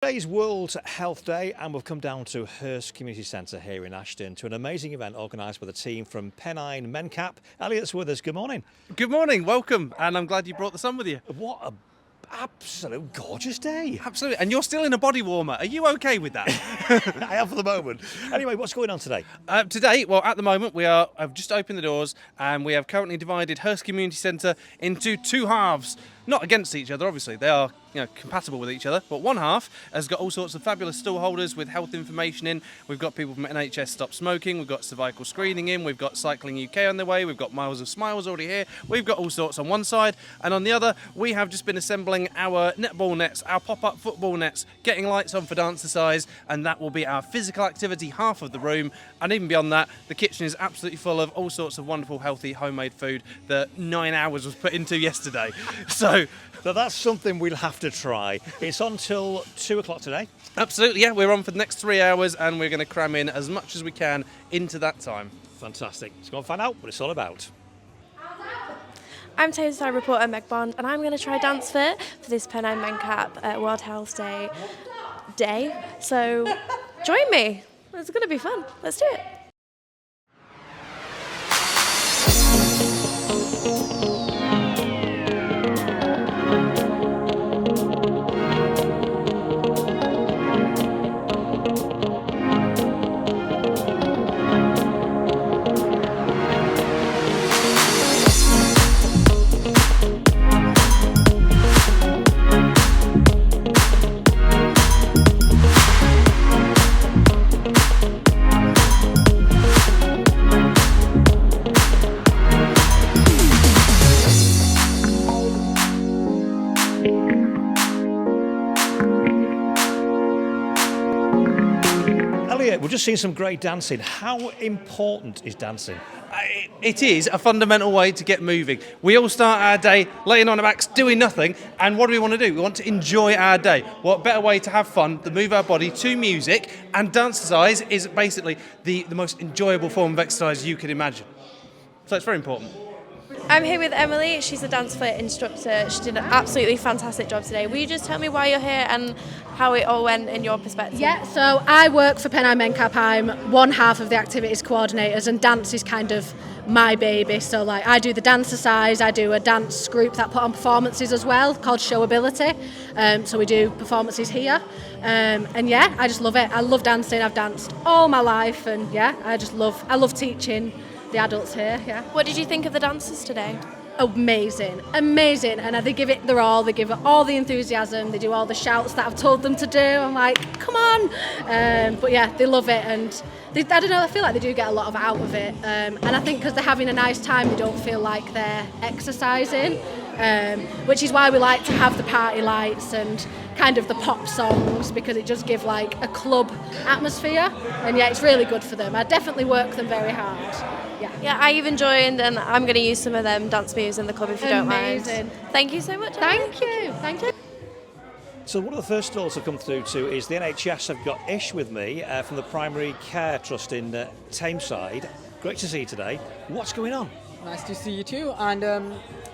Today's World Health Day, and we've come down to Hurst Community Centre here in Ashton to an amazing event organised by the team from Pennine Mencap. Elliot's with us. Good morning. Good morning, welcome, and I'm glad you brought the sun with you. What a absolute gorgeous day. Absolutely, and you're still in a body warmer. Are you okay with that? I am for the moment. Anyway, what's going on today? Today, well, at the moment, I've just opened the doors, and we have currently divided Hurst Community Centre into two halves. Not against each other, obviously. They are, compatible with each other. But one half has got all sorts of fabulous stall holders with health information in. We've got people from NHS Stop Smoking. We've got cervical screening in. We've got Cycling UK on the way. We've got Miles of Smiles already here. We've got all sorts on one side. And on the other, we have just been assembling our netball nets, our pop-up football nets, getting lights on for Dancercise, and that will be our physical activity half of the room. And even beyond that, the kitchen is absolutely full of all sorts of wonderful, healthy, homemade food that 9 hours was put into yesterday. So that's something we'll have to try. It's on till 2 o'clock today. Absolutely, yeah. We're on for the next 3 hours, and we're going to cram in as much as we can into that time. Fantastic. Let's go and find out what it's all about. I'm Tameside reporter Meg Bond, and I'm going to try Dance Fit for this Pennine Mencap World Health Day. So join me. It's going to be fun. Let's do it. We've just seen some great dancing. How important is dancing? It is a fundamental way to get moving. We all start our day laying on our backs, doing nothing, and what do we want to do? We want to enjoy our day. What better way to have fun than move our body to music? And Dancercise is basically the most enjoyable form of exercise you can imagine. So it's very important. I'm here with Emily. She's a Dance Fit instructor. She did an absolutely fantastic job today. Will you just tell me why you're here and how it all went in your perspective? Yeah, so I work for Pennine Mencap. I'm one half of the activities coordinators, and dance is kind of my baby. So I do the Dancercise, I do a dance group that put on performances as well called Showability. So we do performances here. And yeah, I just love it. I love dancing. I've danced all my life, and yeah, I love teaching the adults here. Yeah. What did you think of the dancers today? Amazing, and they give it their all. They give it all the enthusiasm. They do all the shouts that I've told them to do. I'm like, come on! But yeah, they love it, and I don't know. I feel like they do get a lot out of it. And I think because they're having a nice time, they don't feel like they're exercising. Which is why we like to have the party lights and kind of the pop songs, because it does give like a club atmosphere, and yeah, it's really good for them. I definitely work them very hard. Yeah, I even joined, and I'm going to use some of them dance moves in the club if you don't mind. Amazing. Thank you so much. Thank you. So one of the first stalls I've come through to is the NHS. I've got Ish with me from the Primary Care Trust in Tameside. Great to see you today. What's going on? Nice to see you too. And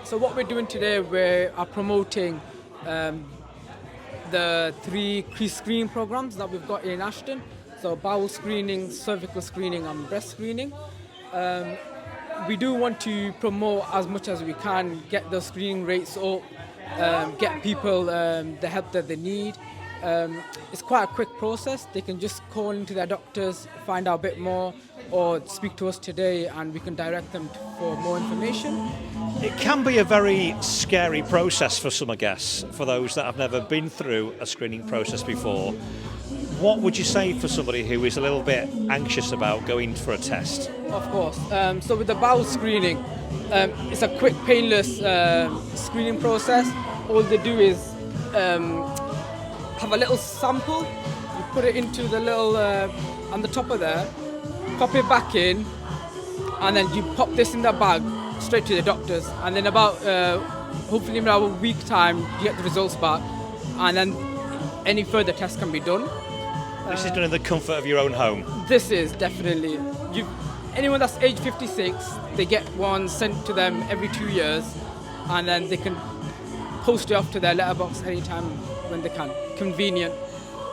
so what we're doing today, we are promoting the 3 screening programs that we've got in Ashton. So bowel screening, cervical screening and breast screening. We do want to promote as much as we can, get the screening rates up, get people the help that they need. It's quite a quick process. They can just call into their doctors, find out a bit more, or speak to us today and we can direct them for more information. It can be a very scary process for some, I guess, for those that have never been through a screening process before. What would you say for somebody who is a little bit anxious about going for a test? Of course. So with the bowel screening, it's a quick, painless screening process. All they do is have a little sample, you put it into the little, on the top of there, pop it back in, and then you pop this in the bag straight to the doctors. And then about, hopefully in about a week time, you get the results back, and then any further tests can be done. This is done in the comfort of your own home. This is definitely. Anyone that's age 56, they get one sent to them every 2 years, and then they can post it off to their letterbox anytime when they can. Convenient.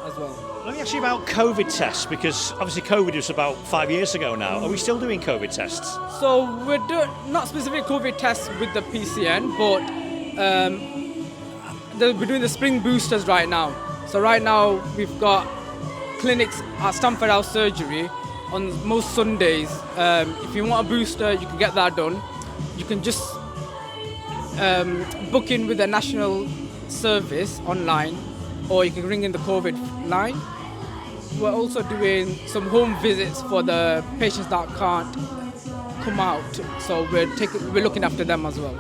as well. Let me ask you about COVID tests, because obviously COVID was about 5 years ago now. Are we still doing COVID tests? So we're doing not specific COVID tests with the PCN, but we're doing the spring boosters right now. So right now we've got clinics at Stamford House Surgery on most Sundays. If you want a booster, you can get that done. You can just book in with the national service online, or you can ring in the COVID line. We're also doing some home visits for the patients that can't come out, so we're looking after them as well.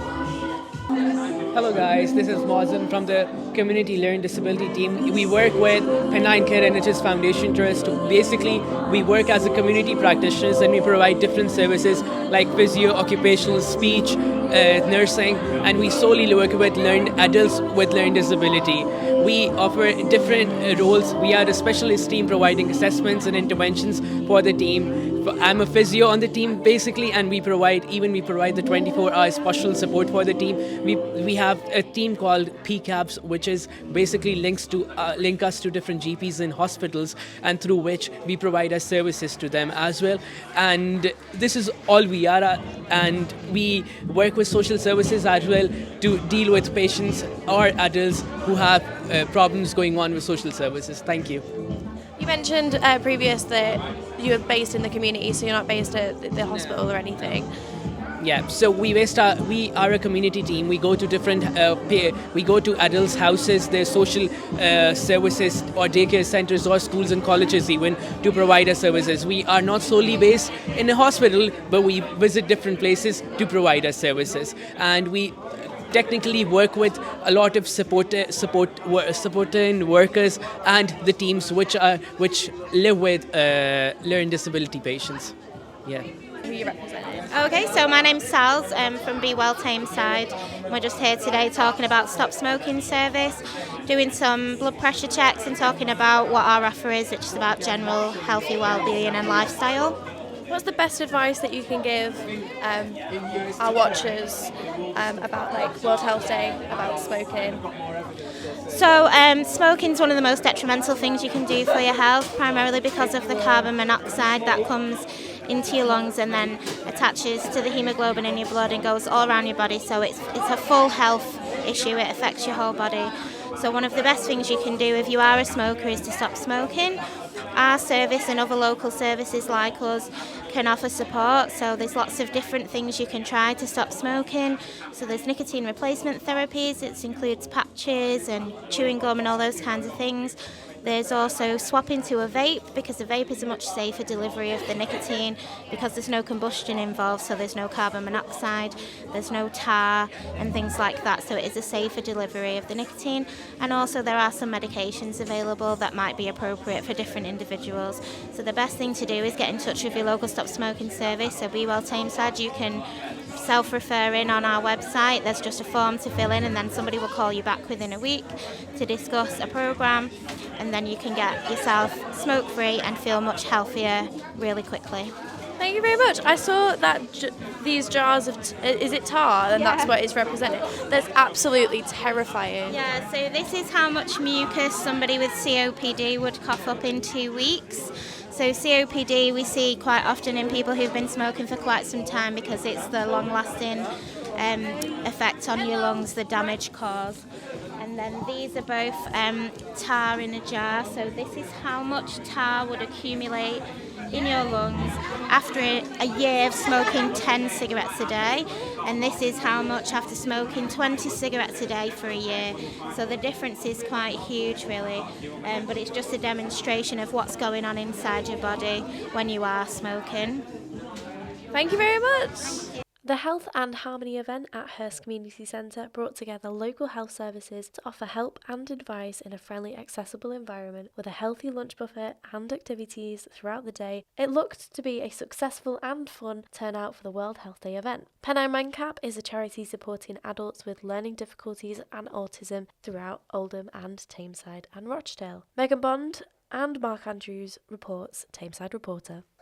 Hello guys, this is Mazen from the Community Learning Disability team. We work with Pennine NHS Foundation Trust. Basically, we work as a community practitioners and we provide different services like physio, occupational, speech, nursing, and we solely work with adults with learning disability. We offer different roles. We are the specialist team providing assessments and interventions for the team. I'm a physio on the team basically, and we provide the 24-hour special support for the team. We have a team called PCAPs, which is basically link us to different GPs in hospitals, and through which we provide our services to them as well. And this is all we are, and we work with social services as well to deal with patients or adults who have problems going on with social services. Thank you. You mentioned previous that you're based in the community, so you're not based at the hospital or anything. Yeah, so we are a community team. We go to different, we go to adults' houses, their social services or daycare centres or schools and colleges even to provide our services. We are not solely based in a hospital, but we visit different places to provide our services. And we technically work with a lot of supporting workers and the teams which live with learning disability patients. Yeah. Who you represent? Okay, so my name's Sals from Be Well Tameside. We're just here today talking about Stop Smoking service, doing some blood pressure checks and talking about what our offer is, which is about general healthy well-being and lifestyle. What's the best advice that you can give our watchers about like World Health Day, about smoking? So smoking is one of the most detrimental things you can do for your health, primarily because of the carbon monoxide that comes into your lungs and then attaches to the hemoglobin in your blood and goes all around your body. So it's a full health issue. It affects your whole body. So one of the best things you can do if you are a smoker is to stop smoking. Our service and other local services like us can offer support. So there's lots of different things you can try to stop smoking. So there's nicotine replacement therapies. It includes patches and chewing gum and all those kinds of things. There's also swapping to a vape, because a vape is a much safer delivery of the nicotine because there's no combustion involved, so there's no carbon monoxide, there's no tar and things like that, so it is a safer delivery of the nicotine. And also there are some medications available that might be appropriate for different individuals. So the best thing to do is get in touch with your local Stop Smoking service. So Be Well Tameside, you can self-refer in on our website. There's just a form to fill in and then somebody will call you back within a week to discuss a programme, and then you can get yourself smoke-free and feel much healthier really quickly. Thank you very much. I saw that these jars of, is it tar? And that's what is represented. That's absolutely terrifying. Yeah, so this is how much mucus somebody with COPD would cough up in 2 weeks. So COPD we see quite often in people who've been smoking for quite some time because it's the long-lasting effect on your lungs, the damage caused. And then these are both tar in a jar. So this is how much tar would accumulate in your lungs after a year of smoking 10 cigarettes a day. And this is how much after smoking 20 cigarettes a day for a year. So the difference is quite huge, really. But it's just a demonstration of what's going on inside your body when you are smoking. Thank you very much. The Health and Harmony event at Hurst Community Centre brought together local health services to offer help and advice in a friendly, accessible environment with a healthy lunch buffet and activities throughout the day. It looked to be a successful and fun turnout for the World Health Day event. Pennine Mencap is a charity supporting adults with learning difficulties and autism throughout Oldham and Tameside and Rochdale. Megan Bond and Mark Andrews reports, Tameside Reporter.